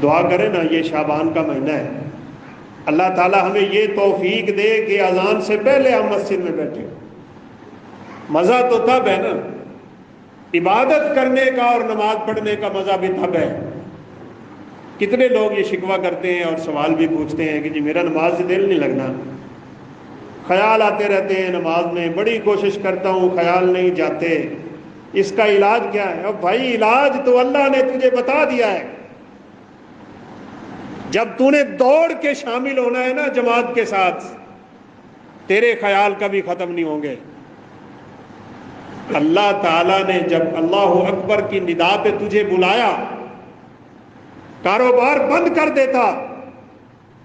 دعا کریں نا، یہ شعبان کا مہینہ ہے، اللہ تعالیٰ ہمیں یہ توفیق دے کہ اذان سے پہلے ہم مسجد میں بیٹھے۔ مزہ تو تب ہے نا، عبادت کرنے کا اور نماز پڑھنے کا مزہ بھی تب ہے۔ کتنے لوگ یہ شکوہ کرتے ہیں اور سوال بھی پوچھتے ہیں کہ جی میرا نماز سے دل نہیں لگنا، خیال آتے رہتے ہیں نماز میں، بڑی کوشش کرتا ہوں خیال نہیں جاتے، اس کا علاج کیا ہے؟ اب بھائی علاج تو اللہ نے تجھے بتا دیا ہے۔ جب تو نے دوڑ کے شامل ہونا ہے نا جماعت کے ساتھ، تیرے خیال کبھی ختم نہیں ہوں گے۔ اللہ تعالیٰ نے جب اللہ اکبر کی ندا پہ تجھے بلایا، کاروبار بند کر دیتا،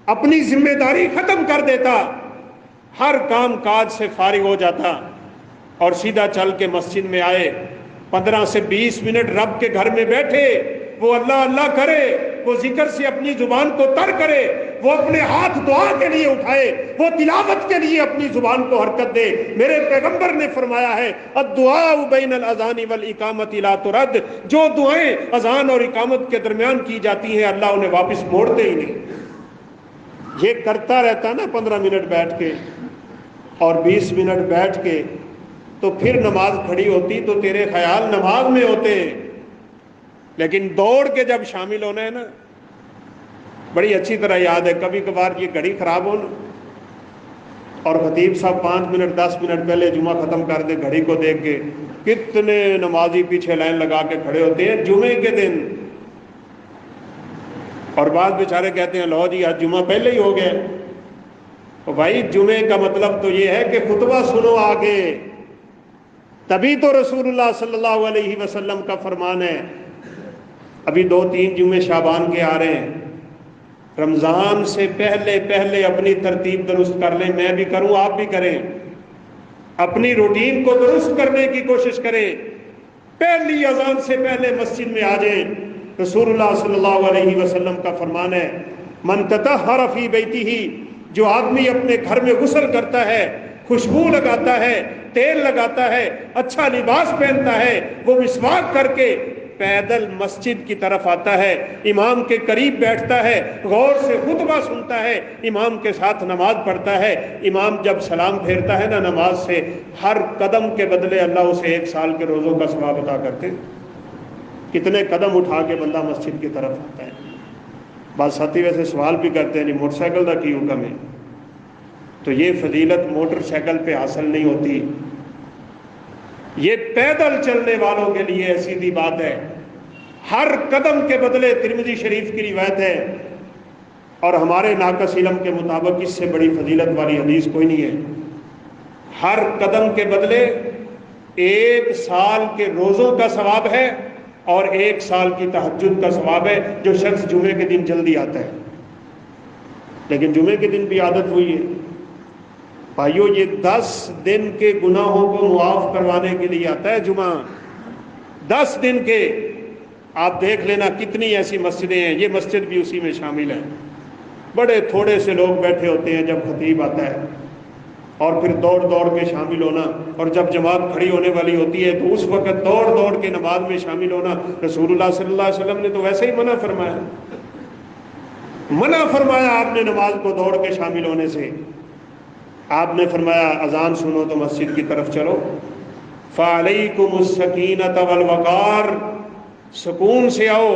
اپنی ذمہ داری ختم کر دیتا، ہر کام کاج سے فارغ ہو جاتا اور سیدھا چل کے مسجد میں آئے، 15 سے 20 منٹ رب کے گھر میں بیٹھے، وہ اللہ اللہ کرے، وہ ذکر سے اپنی زبان کو تر کرے، وہ اپنے ہاتھ دعا کے لیے اٹھائے، وہ تلاوت کے لیے اپنی زبان کو حرکت دے۔ میرے پیغمبر نے فرمایا ہے الدعاء بین الاذان والاقامت لا ترد، جو دعائیں اذان اور اقامت کے درمیان کی جاتی ہیں اللہ انہیں واپس موڑتے ہی نہیں۔ یہ کرتا رہتا نا 15 منٹ بیٹھ کے اور 20 منٹ بیٹھ کے، تو پھر نماز کھڑی ہوتی تو تیرے خیال نماز میں ہوتے، لیکن دوڑ کے جب شامل ہونا ہے نا، بڑی اچھی طرح یاد ہے، کبھی کبھار یہ گھڑی خراب ہو نا اور خطیب صاحب 5 منٹ 10 منٹ پہلے جمعہ ختم کر دے، گھڑی کو دیکھ کے کتنے نمازی پیچھے لائن لگا کے کھڑے ہوتے ہیں جمعے کے دن، اور بعض بیچارے کہتے ہیں لو جی آج جمعہ پہلے ہی ہو گیا۔ تو بھائی جمعے کا مطلب تو یہ ہے کہ خطبہ سنو آگے، تبھی تو رسول اللہ صلی اللہ علیہ وسلم کا فرمان ہے۔ ابھی 2-3 جمعے شعبان کے آ رہے ہیں، رمضان سے پہلے پہلے اپنی ترتیب درست کر لیں، میں بھی کروں آپ بھی کریں، اپنی روٹین کو درست کرنے کی کوشش کریں، پہلی اذان سے پہلے مسجد میں آ جائیں۔ رسول اللہ صلی اللہ علیہ وسلم کا فرمان ہے من تطہر فی بیتہ، جو آدمی اپنے گھر میں غسل کرتا ہے، خوشبو لگاتا ہے، تیل لگاتا ہے، اچھا لباس پہنتا ہے، وہ مسواک کر کے پیدل مسجد کی طرف آتا ہے، امام کے قریب بیٹھتا ہے، غور سے خطبہ سنتا ہے، امام کے ساتھ نماز پڑھتا ہے، امام جب سلام پھیرتا ہے نا نماز سے، ہر قدم کے بدلے اللہ اسے 1 سال کے روزوں کا ثواب عطا کرتے۔ کتنے قدم اٹھا کے بندہ مسجد کی طرف آتا ہے۔ بعض ساتھی ویسے سوال بھی کرتے ہیں نہیں موٹر سائیکل کا کی حکم ہے، تو یہ فضیلت موٹر سائیکل پہ حاصل نہیں ہوتی، یہ پیدل چلنے والوں کے لیے سیدھی بات ہے، ہر قدم کے بدلے۔ ترمذی شریف کی روایت ہے اور ہمارے ناقص علم کے مطابق اس سے بڑی فضیلت والی حدیث کوئی نہیں ہے۔ ہر قدم کے بدلے 1 سال کے روزوں کا ثواب ہے اور 1 سال کی تہجد کا ثواب ہے، جو شخص جمعے کے دن جلدی آتا ہے۔ لیکن جمعے کے دن بھی عادت ہوئی ہے بھائیو، یہ 10 دن کے گناہوں کو معاف کروانے کے لیے آتا ہے جمعہ، 10 دن کے۔ آپ دیکھ لینا کتنی ایسی مسجدیں ہیں، یہ مسجد بھی اسی میں شامل ہے، بڑے تھوڑے سے لوگ بیٹھے ہوتے ہیں جب خطیب آتا ہے، اور پھر دوڑ دوڑ کے شامل ہونا، اور جب جماعت کھڑی ہونے والی ہوتی ہے تو اس وقت دوڑ دوڑ کے نماز میں شامل ہونا۔ رسول اللہ صلی اللہ علیہ وسلم نے تو ویسے ہی منع فرمایا، منع فرمایا آپ نے نماز کو دوڑ کے شامل ہونے سے۔ آپ نے فرمایا اذان سنو تو مسجد کی طرف چلو، فَعَلَيْكُمُ السَّكِينَةَ وَالْوَقَارَ، سکون سے آؤ،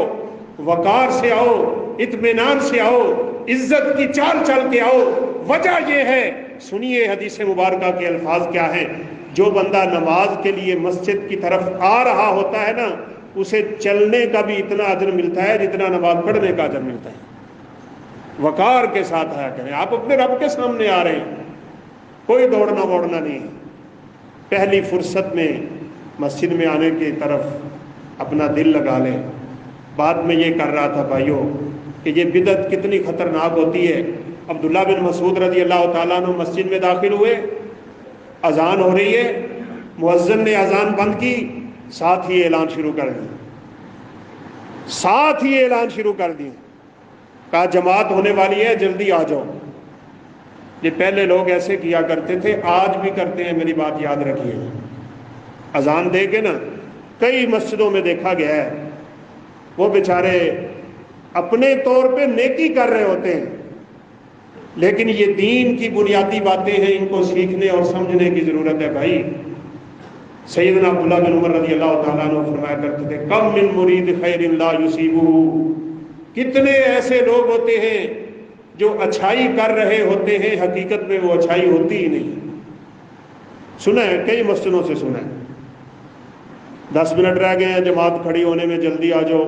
وقار سے آؤ، اطمینان سے آؤ، عزت کی چال چل کے آؤ۔ وجہ یہ ہے، سنیے حدیث مبارکہ کے الفاظ کیا ہیں، جو بندہ نماز کے لیے مسجد کی طرف آ رہا ہوتا ہے نا، اسے چلنے کا بھی اتنا اجر ملتا ہے جتنا نماز پڑھنے کا اجر ملتا ہے۔ وقار کے ساتھ آیا کریں، آپ اپنے رب کے سامنے آ رہے ہیں، کوئی دوڑنا ووڑنا نہیں۔ پہلی فرصت میں مسجد میں آنے کی طرف اپنا دل لگا لیں۔ بعد میں یہ کر رہا تھا بھائیوں کہ یہ بدعت کتنی خطرناک ہوتی ہے۔ عبداللہ بن مسعود رضی اللہ تعالیٰ عنہ مسجد میں داخل ہوئے، اذان ہو رہی ہے، مؤذن نے اذان بند کی، ساتھ ہی اعلان شروع کر دیا، ساتھ ہی اعلان شروع کر دیا، کہا جماعت ہونے والی ہے جلدی آ جاؤ۔ یہ پہلے لوگ ایسے کیا کرتے تھے، آج بھی کرتے ہیں، میری بات یاد رکھیے۔ اذان دے کے نا کئی مسجدوں میں دیکھا گیا ہے، وہ بیچارے اپنے طور پہ نیکی کر رہے ہوتے ہیں، لیکن یہ دین کی بنیادی باتیں ہیں، ان کو سیکھنے اور سمجھنے کی ضرورت ہے بھائی۔ سیدنا عبداللہ بن عمر رضی اللہ تعالیٰ عنہ فرمایا کرتے تھے کم من مرید خیر لا یصیبہ، کتنے ایسے لوگ ہوتے ہیں جو اچھائی کر رہے ہوتے ہیں، حقیقت میں وہ اچھائی ہوتی ہی نہیں۔ سنا ہے کئی مسجدوں سے سنا ہے 10 منٹ رہ گئے ہیں جماعت کھڑی ہونے میں، جلدی آ جاؤ،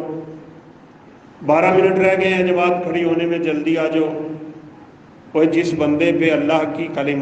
12 منٹ رہ گئے ہیں جماعت کھڑی ہونے میں، جلدی آ جاؤ۔ اور جس بندے پہ اللہ کی کلمات